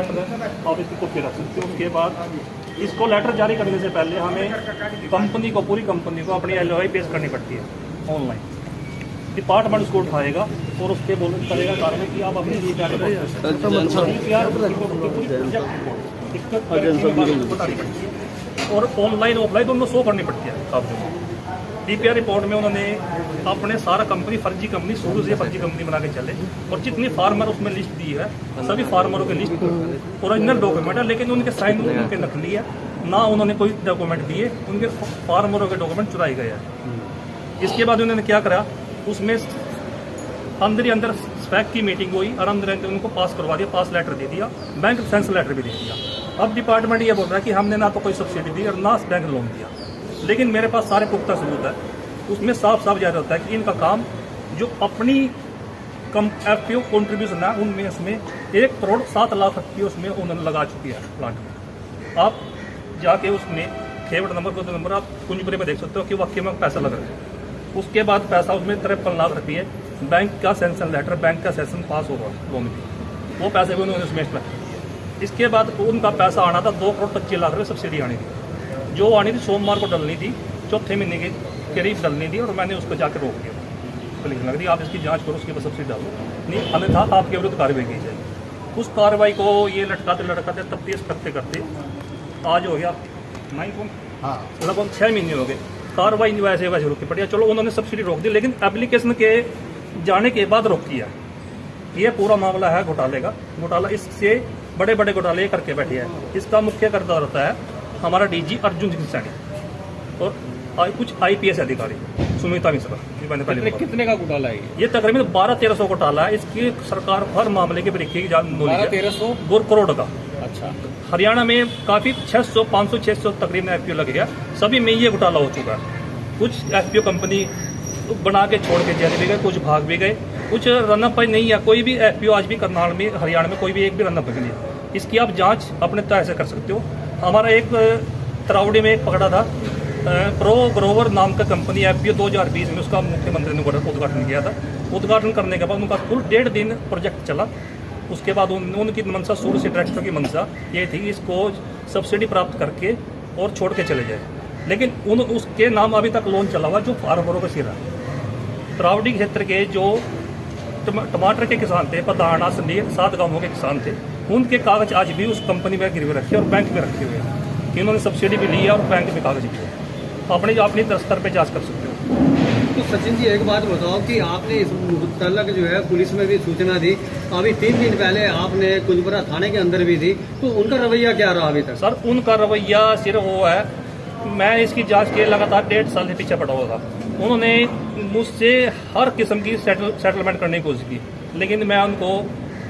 आप इसकी कॉपी रख सकते हो। उसके बाद इसको लेटर जारी करने से पहले हमें कंपनी को, पूरी कंपनी को अपनी LOI पेश करनी पड़ती है ऑनलाइन। डिपार्टमेंट उसको उठाएगा और उसके बोल करेगा कारण कि आप अपनी और ऑनलाइन ऑफलाइन दोनों शो करनी पड़ती है आपको। DPR रिपोर्ट में उन्होंने अपने सारा कंपनी फर्जी कंपनी शुरू से फर्जी कंपनी बना के चले और जितने फार्मर उसमें लिस्ट दी है सभी फार्मरों की लिस्ट ओरिजिनल डॉक्यूमेंट है, लेकिन उनके साइन उनके नकली है, ना उन्होंने कोई डॉक्यूमेंट दिए, उनके फार्मरों के डॉक्यूमेंट चुराए गए हैं। इसके बाद उन्होंने क्या करा, उसमें अंदर ही अंदर स्पैक की मीटिंग हुई और अंदर उनको पास करवा दिया, पास लेटर दे दिया, बैंक सेंस लेटर भी दे दिया। अब डिपार्टमेंट ये बोल रहा है कि हमने ना तो कोई सब्सिडी दी और ना बैंक लोन दिया, लेकिन मेरे पास सारे पुख्ता सबूत है। उसमें साफ साफ जाहिर होता है कि इनका काम जो अपनी FPO कॉन्ट्रीब्यूशन है उनमें उसमें 1 करोड़ 7 लाख रुपये उसमें उन्होंने लगा चुकी है प्लांट में। आप जाके उसमें खेवट नंबर आप कुंजपुरे में देख सकते हो कि वाकई में पैसा लग रहा है। उसके बाद पैसा उसमें 53 लाख रुपये बैंक का सेंशन लेटर, बैंक का सेशन पास होगा लोन की, वो पैसे भी उन्होंने उसमें किया। इसके बाद उनका पैसा आना था 2 करोड़ 25 लाख रुपये सब्सिडी आनी थी, जो आनी थी सोमवार को डलनी थी, चौथे महीने के करीब डलनी थी, और मैंने उसको जाकर रोक दिया। लिखने लग रही आप इसकी जांच करो, उसके बाद सब्सिडी डालो, नहीं अन्यथा आपके विरुद्ध कार्रवाई की जाएगी। उस कार्रवाई को ये लटकाते तफ्तीश करते करते आज हो गया 9 लगभग 6 महीने हो गए। कार्रवाई वैसे रोकी पड़ी है। चलो उन्होंने सब्सिडी रोक दी, लेकिन एप्लीकेशन के जाने के बाद रोकी है। ये पूरा मामला है घोटाले का। घोटाला इससे बड़े बड़े घोटाले करके बैठे हैं। इसका मुख्य किरदार होता है हमारा DG अर्जुन सिंह सैनी और कुछ IPS अधिकारी सुमिता मिश्रा। कितने का घोटाला है ये? तकरीबन 1200-1300 घोटाला है। इसकी सरकार हर मामले के ब्रीफिंग 1200 करोड़ का। अच्छा। हरियाणा में काफ़ी 600, 500, 600 तकरीबन FPO लग गया, सभी में ये घोटाला हो चुका है। कुछ FPO कंपनी बना के छोड़ के चले भी गए, कुछ भाग भी गए, कुछ रनअप पर नहीं है। कोई भी FPO आज भी करनाल में, हरियाणा में कोई भी एक भी रनअप नहीं है। इसकी आप जांच अपने तरह से कर सकते हो। हमारा एक तरावड़ी में एक पकड़ा था, प्रो ग्रोवर नाम का कंपनी FPO 2020 में, उसका मुख्यमंत्री ने उद्घाटन किया था। उद्घाटन करने के बाद उनका कुल 1.5 दिन प्रोजेक्ट चला। उसके बाद उनकी मंशा, सूर्य से डायरेक्टर की मंशा ये थी इसको सब्सिडी प्राप्त करके और छोड़ के चले जाए, लेकिन उसके नाम अभी तक लोन चला हुआ जो फार्मरों का सिरा। तरावड़ी क्षेत्र के जो टमाटर के किसान थे, पदाना, संदीर, 7 गांवों के किसान थे, उनके कागज आज भी उस कंपनी में गिरवे रखे और बैंक में रखे हुए हैं कि उन्होंने सब्सिडी भी ली है और बैंक में कागज भी है। अपनी स्तर पर जांच कर सकते हो। तो सचिन जी एक बात बताओ कि आपने इस मुतल्लक जो है पुलिस में भी सूचना दी, अभी 3 दिन पहले आपने कुंजपुरा थाने के अंदर भी दी, तो उनका रवैया क्या रहा अभी तक? सर उनका रवैया सिर्फ वो है, मैं इसकी जांच के लगातार 1.5 साल से पीछे पड़ा हुआ था। उन्होंने मुझसे हर किस्म की सेटलमेंट करने की कोशिश की, लेकिन मैं उनको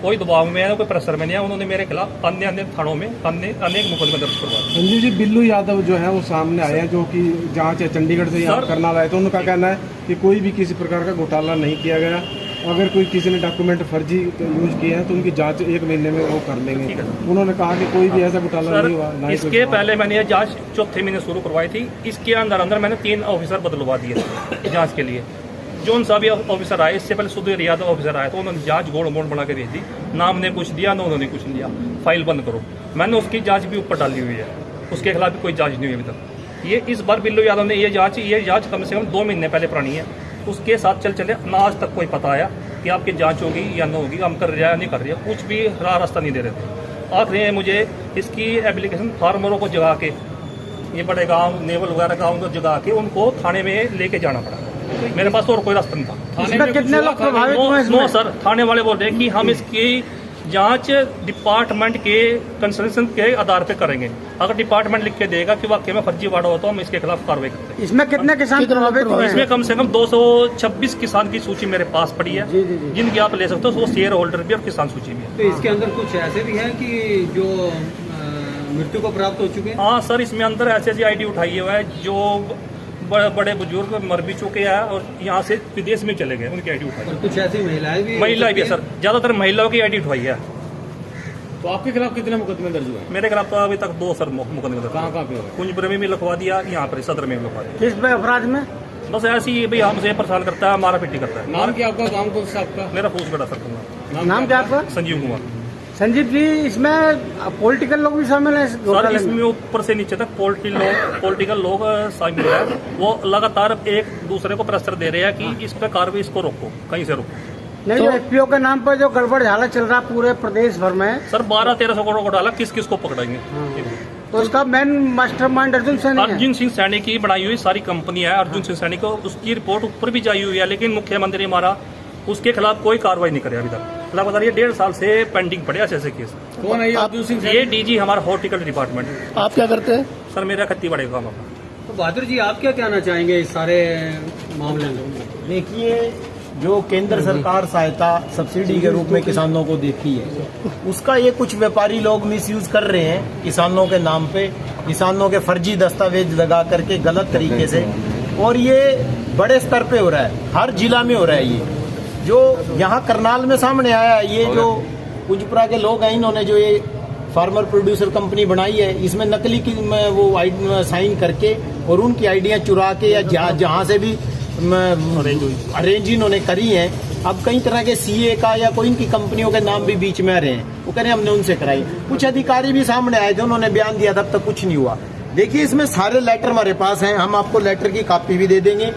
कोई दबाव में, कोई प्रेशर में नहीं है। उन्होंने मेरे खिलाफ अन्य थानों में अनेक मुकदमे दर्ज करवाए। संजीव जी, बिल्लू यादव जो है वो सामने आए हैं, जो कि जांच है चंडीगढ़ से यहाँ करनाल आए, तो उनका कहना है कि कोई भी किसी प्रकार का घोटाला नहीं किया गया। अगर कोई किसी ने डॉक्यूमेंट फर्जी यूज किए हैं तो उनकी जांच 1 महीने में वो कर लेंगे। उन्होंने कहा कि कोई भी ऐसा घोटाला नहीं हुआ। इसके पहले मैंने यह जांच चौथे महीने शुरू करवाई थी। इसके अंदर मैंने 3 ऑफिसर बदलवा दिए जांच के लिए। जो सा भी ऑफिसर आए, इससे पहले सुधीर यादव ऑफिसर आए, तो उन्होंने जांच गोड़ मोड़ बना के भेज दी। नाम ने कुछ दिया, ना उन्होंने कुछ दिया, फाइल बंद करो। मैंने उसकी जांच भी ऊपर डाली हुई है, उसके खिलाफ भी कोई जांच नहीं हुई अभी तक। ये इस बार बिल्लू यादव ने ये जांच कम से कम 2 महीने पहले पुरानी है। उसके साथ चले ना आज तक कोई पता आया कि आपकी जांच होगी या न होगी, हम कर रहे हैं नहीं कर रहे हैं, कुछ भी रास्ता नहीं दे रहे थे। आखिर मुझे इसकी एप्लीकेशन फार्मरों को जगा के, ये बड़े गाँव नेवल वगैरह गाँव को जगा के उनको थाने में लेके जाना पड़ा। मेरे पास तो और कोई रास्ता नहीं था। थाने में कितने लोग प्रभावित हुए? नो सर, थाने वाले बोल रहे हैं कि हम इसकी जांच डिपार्टमेंट के कंसल्टेशन के आधार पे करेंगे। अगर डिपार्टमेंट लिख के देगा कि वाकई में फर्जीवाड़ा हो तो हम इसके खिलाफ कार्रवाई करते हैं। इसमें कितने किसान प्रभावित हुए? इसमें कम से कम 226 किसान की सूची मेरे पास पड़ी है, जिनकी आप ले सकते हो। वो शेयर होल्डर भी और किसान सूची भी है। तो इसके अंदर कुछ ऐसे भी है कि जो मृत्यु को प्राप्त हो चुके हैं? हाँ सर, इसमें अंदर ऐसी ID उठाई हुआ है जो बड़े बुजुर्ग मर भी चुके हैं और यहाँ से विदेश में चले गए, उनकी ID उठाई। और कुछ ऐसी महिलाएं भी है सर, ज्यादातर महिलाओं की ID उठाई है। तो आपके खिलाफ कितने मुकदमे दर्ज हुए? मेरे खिलाफ तो अभी तक 2 सर मुकदमे दर्ज। कहाँ पे? कुंजपुर में भी लिखवा दिया, यहाँ पर सदर में भी लिखवा दिया। किस पे अपराध में? बस ऐसी ही भाई, हमसे परेशान करता है, मारा पीटी करता है। नाम क्या आपका? काम कौन सा आपका? मेरा फूस बड़ा सर। नाम क्या आपका? संजीव कुमार। संजीव जी, इसमें पॉलिटिकल लोग भी शामिल हैं? सर इसमें ऊपर से नीचे तक पॉलिटिकल लोग शामिल है। वो लगातार एक दूसरे को प्रेशर दे रहे हैं कि इस पर कार्रवाई, इसको रोको, कहीं से रोको। नहीं, तो एफपीओ के नाम पर जो गड़बड़ झाला चल रहा पूरे प्रदेश भर में सर 1200-1300 करोड़ घोटाला किस किस को पकड़ाएंगे? तो इसका मेन मास्टरमाइंड अर्जुन सैनी है। अर्जुन सिंह सैनी की बनाई हुई सारी कंपनी है। अर्जुन सिंह सैनी को उसकी रिपोर्ट ऊपर भी जाई हुई है, लेकिन मुख्यमंत्री हमारा उसके खिलाफ कोई कार्रवाई नहीं करे अभी तक। लगातार ये 1.5 साल से पेंडिंग पड़े ऐसे केस। कौन है ये अर्जुन सिंह? ये डीजी हमारा हॉर्टिकल्चर डिपार्टमेंट। आप क्या करते हैं? सर मेरा खेती बड़े काम अपना। तो बहादुर जी, आप क्या कहना चाहेंगे इस सारे मामले में? देखिए, जो केंद्र सरकार सहायता सब्सिडी के रूप में किसानों को देती है, उसका ये कुछ व्यापारी लोग मिसयूज कर रहे हैं किसानों के नाम पे, किसानों के फर्जी दस्तावेज लगा करके गलत तरीके से, और ये बड़े स्तर पे हो रहा है, हर जिला में हो रहा है। ये जो यहाँ करनाल में सामने आया है, ये जो कुजपुरा के लोग हैं, इन्होंने जो ये फार्मर प्रोड्यूसर कंपनी बनाई है, इसमें नकली की वो साइन करके और उनकी आइडिया चुरा के या जहाँ से भी अरेंज इन्होंने करी है। अब कई तरह के सीए का या कोई इनकी कंपनियों के नाम भी बीच में आ रहे हैं। वो कह रहे हैं हमने उनसे कराई। कुछ अधिकारी भी सामने आए थे, उन्होंने बयान दिया, तब तक कुछ नहीं हुआ। देखिए, इसमें सारे लेटर हमारे पास हैं, हम आपको लेटर की कॉपी भी दे देंगे।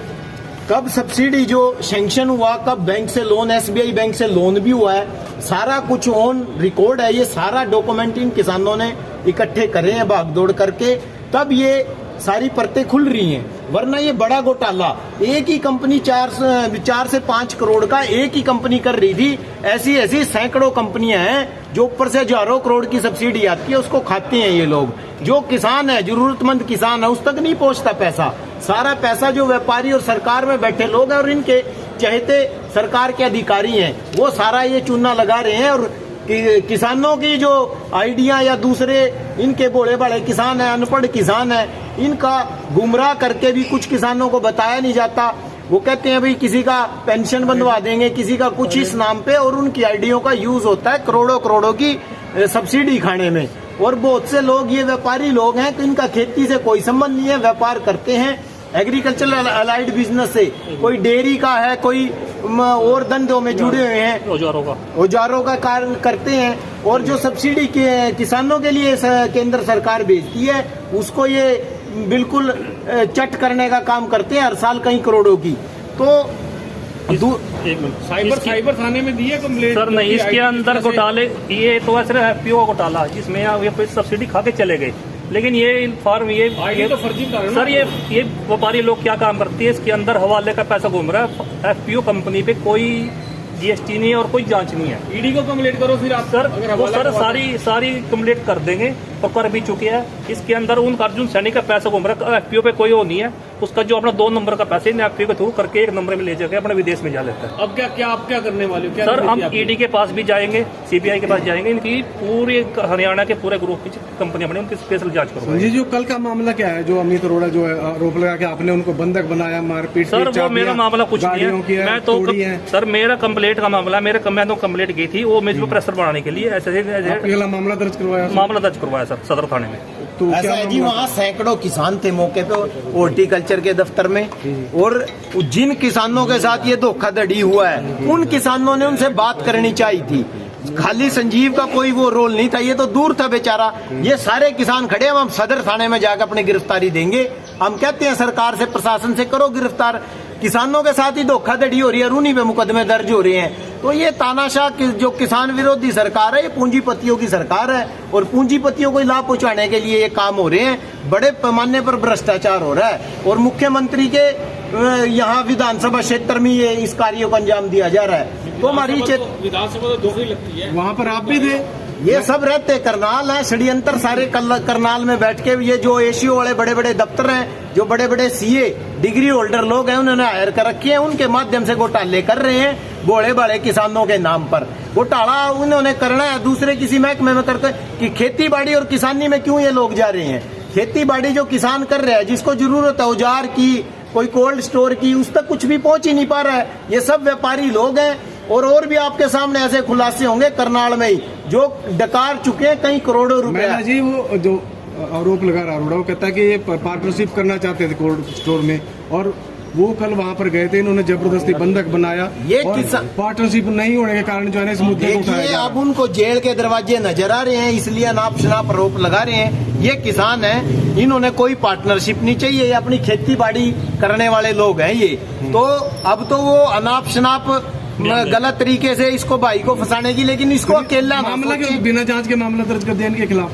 कब सब्सिडी जो सैंक्शन हुआ, कब बैंक से लोन, एसबीआई बैंक से लोन भी हुआ है, सारा कुछ ऑन रिकॉर्ड है। ये सारा डॉक्यूमेंट इन किसानों ने इकट्ठे करे हैं भागदौड़ करके, तब ये सारी परतें खुल रही हैं। वरना ये बड़ा घोटाला, एक ही कंपनी 4 से 5 करोड़ का एक ही कंपनी कर रही थी। ऐसी ऐसी सैकड़ों कंपनियां हैं जो ऊपर से हजारों करोड़ की सब्सिडी आती है, उसको खाते हैं ये लोग। जो किसान है, जरूरतमंद किसान है, उस तक नहीं पहुंचता पैसा। सारा पैसा जो व्यापारी और सरकार में बैठे लोग हैं और इनके चहेते सरकार के अधिकारी हैं, वो सारा ये चूना लगा रहे हैं। और किसानों की जो आइडिया या दूसरे इनके बोले बड़े किसान है, अनपढ़ किसान है, इनका गुमराह करके भी कुछ किसानों को बताया नहीं जाता। वो कहते हैं भाई किसी का पेंशन बंधवा देंगे, किसी का कुछ इस नाम पे, और उनकी आइडिया का यूज होता है करोड़ों करोड़ों की सब्सिडी खाने में। और बहुत से लोग, ये व्यापारी लोग हैं कि इनका खेती से कोई संबंध नहीं है, व्यापार करते हैं एग्रीकल्चर अलाइड बिजनेस से, कोई डेयरी का है, कोई और धंधों में जुड़े हुए हैं, औजारों का कार्य करते हैं। और जो सब्सिडी किसानों के लिए केंद्र सरकार भेजती है, उसको ये बिल्कुल चट करने का काम करते हैं हर साल कई करोड़ों की। तो एक मिनट, साइबर थाने में दिए कंप्लेंट? सर नहीं, इसके अंदर घोटाले, ये तो सिर्फ एफपीओ का घोटाला जिसमें ये कोई सब्सिडी खा के चले गए। लेकिन ये फॉर्म, ये तो फर्जी सर, ये व्यापारी लोग क्या काम करती है, इसके अंदर हवाले का पैसा घूम रहा है। एफपीओ कंपनी पे कोई जीएसटी नहीं है और कोई जांच नहीं है। ईडी को कंप्लेंट करो फिर आप। सर वो सर सारी कंप्लेंट कर देंगे और कर भी चुके हैं। इसके अंदर उन अर्जुन सैनी का पैसा घूम रहा है, एफपीओ पे कोई वो नहीं है। उसका जो अपना 2 नंबर का पैसे एफपीओ के थ्रू करके 1 नंबर में ले जाके अपने विदेश में जा लेता है। अब क्या आप क्या करने वाले हो? सर हम ईडी के पास भी जाएंगे, सीबीआई के पास जाएंगे, इनकी पूरी हरियाणा के पूरे ग्रुप की कंपनियां बनी, उनकी स्पेशल जांच करो। जी, जो कल का मामला क्या है, जो अमित अरोड़ा जो है आरोप लगा कि आपने उनको बंधक बनाया, मारपीट? सर वो मेरा मामला कुछ नहीं है, मैं तो सर मेरा कंप्लेंट का मामला, मैं तो कंप्लेंट की थी वो मुझ पर प्रेशर बढ़ाने के लिए ऐसे मामला दर्ज करवाया सर सदर थाने में। तो ऐसा है जी, वहाँ सैकड़ों किसान थे मौके पे हॉर्टिकल्चर के दफ्तर में, और जिन किसानों के साथ ये धोखाधड़ी हुआ है, उन किसानों ने उनसे बात करनी चाहिए थी। खाली संजीव का कोई वो रोल नहीं था, ये तो दूर था बेचारा। ये सारे किसान खड़े हैं, हम सदर थाने में जाकर अपनी गिरफ्तारी देंगे। हम कहते हैं सरकार से, प्रशासन से, करो गिरफ्तार। किसानों के साथ ही धोखाधड़ी हो रही है, उन्हीं पे मुकदमे दर्ज हो रहे हैं। तो ये तानाशाह जो किसान विरोधी सरकार है, ये पूंजीपतियों की सरकार है, और पूंजीपतियों को लाभ पहुंचाने के लिए ये काम हो रहे हैं। बड़े पैमाने पर भ्रष्टाचार हो रहा है, और मुख्यमंत्री के यहाँ विधानसभा क्षेत्र में ये इस कार्य को अंजाम दिया जा रहा है। तो हमारी विधानसभा तो दोहरी लगती है, वहाँ पर आप भी थे। ये सब रहते करनाल है, षड्यंत्र सारे करनाल में बैठ के, ये जो एसीओ वाले बड़े बड़े दफ्तर हैं, जो बड़े बड़े सीए डिग्री होल्डर लोग हैं, उन्होंने हायर कर रखे हैं, उनके माध्यम से घोटाले कर रहे हैं बोले बड़े किसानों के नाम पर। घोटाला उन्होंने करना है दूसरे किसी महकमे में करके, कि खेती बाड़ी और किसानी में क्यों ये लोग जा रहे हैं। खेती बाड़ी जो किसान कर रहे हैं, जिसको जरूरत है औजार की, कोई कोल्ड स्टोर की, उस तक कुछ भी पहुंच ही नहीं पा रहा है। ये सब व्यापारी लोग हैं, और भी आपके सामने ऐसे खुलासे होंगे करनाल में ही, जो डकार चुके हैं कई करोड़ों रुपए। जी, वो जो आरोप लगा रहा अरोड़ा, वो कहता है कि ये पार्टनरशिप करना चाहते थे कोल्ड स्टोर में, और वो कल वहाँ पर गए थे, इन्होंने जबरदस्ती बंधक बनाया। ये और किसान पार्टनरशिप नहीं होने के कारण जो है ना इस मुद्दे को उठाया देखिए, जा रहा है। अब उनको जेल के दरवाजे नजर आ रहे हैं, इसलिए अनाप शनाप आरोप लगा रहे हैं। ये किसान हैं, इन्होंने कोई पार्टनरशिप नहीं चाहिए, ये अपनी खेती बाड़ी करने वाले लोग हैं ये। तो अब तो वो अनाप शनाप गलत तरीके से इसको भाई को फंसाने की, लेकिन इसको अकेला ना मामला सोचें। बिना जांच के मामला दर्ज कर दिया इनके खिलाफ।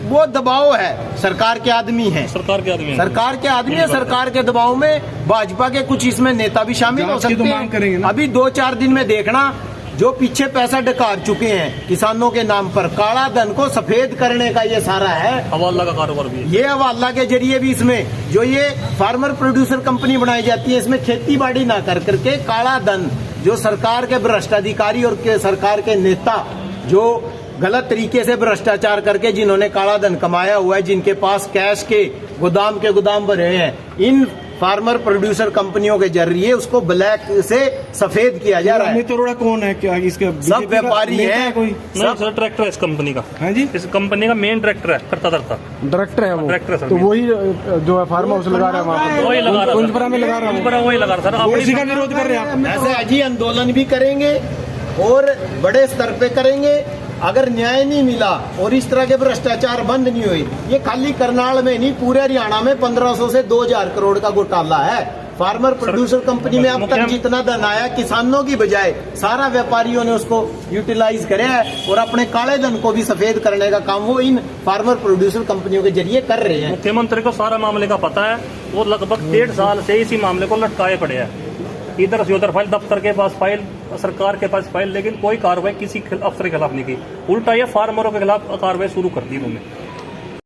वो दबाव है, सरकार के आदमी हैं, सरकार के आदमी हैं। सरकार के आदमी है, सरकार के दबाव में भाजपा के कुछ इसमें नेता भी शामिल हो जांच की सकते तो मांग करेंगे हैं। ना। अभी 2-4 दिन में देखना, जो पीछे पैसा डकार चुके हैं किसानों के नाम पर, काला धन को सफेद करने का ये सारा है। हवाला का कारोबार भी है। ये हवाला के जरिए भी इसमें जो ये फार्मर प्रोड्यूसर कंपनी बनाई जाती है, इसमें खेती बाड़ी ना कर करके काला धन, जो सरकार के भ्रष्ट अधिकारी और के सरकार के नेता जो गलत तरीके से भ्रष्टाचार करके जिन्होंने काला धन कमाया हुआ है, जिनके पास कैश के गोदाम भरे हैं, इन फार्मर प्रोड्यूसर कंपनियों के जरिए उसको ब्लैक से सफेद किया जा रहा है। अमित अरोड़ा कौन है, क्या इसके सब व्यापारी है कोई? नहीं सर, डायरेक्टर है इस कंपनी का। हाँ जी, इस कंपनी का मेन डायरेक्टर है, करता डायरेक्टर है वो। डायरेक्टर है सर। तो वही जो है फार्म हाउस लगा रहा है वहाँ पर, वही लगा रहा है, कुंजपुरा में लगा रहा है वो। कुंजपुरा वही लगा रहा है सर। वो इसी का अपनी विरोध कर रहे हैं आप। ऐसे अजी आंदोलन भी करेंगे और बड़े स्तर पे करेंगे। अगर न्याय नहीं मिला और इस तरह के भ्रष्टाचार बंद नहीं हुए, ये खाली करनाल में नहीं, पूरे हरियाणा में 1500 से 2000 करोड़ का घोटाला है। फार्मर प्रोड्यूसर कंपनी में अब तक जितना धन आया, किसानों की बजाय सारा व्यापारियों ने उसको यूटिलाइज करे है और अपने काले धन को भी सफेद करने का काम वो इन फार्मर प्रोड्यूसर कंपनियों के जरिए कर रहे हैं। मुख्यमंत्री को सारा मामले का पता है। वो लगभग 1.5 साल से इसी मामले को लटकाए पड़े हैं, इधर से उधर फाइल, दफ्तर के पास फाइल, सरकार के पास फाइल, लेकिन कोई कार्रवाई किसी अफसर के खिलाफ नहीं की। उल्टा ये फार्मरों के खिलाफ कार्रवाई शुरू कर दी उन्होंने।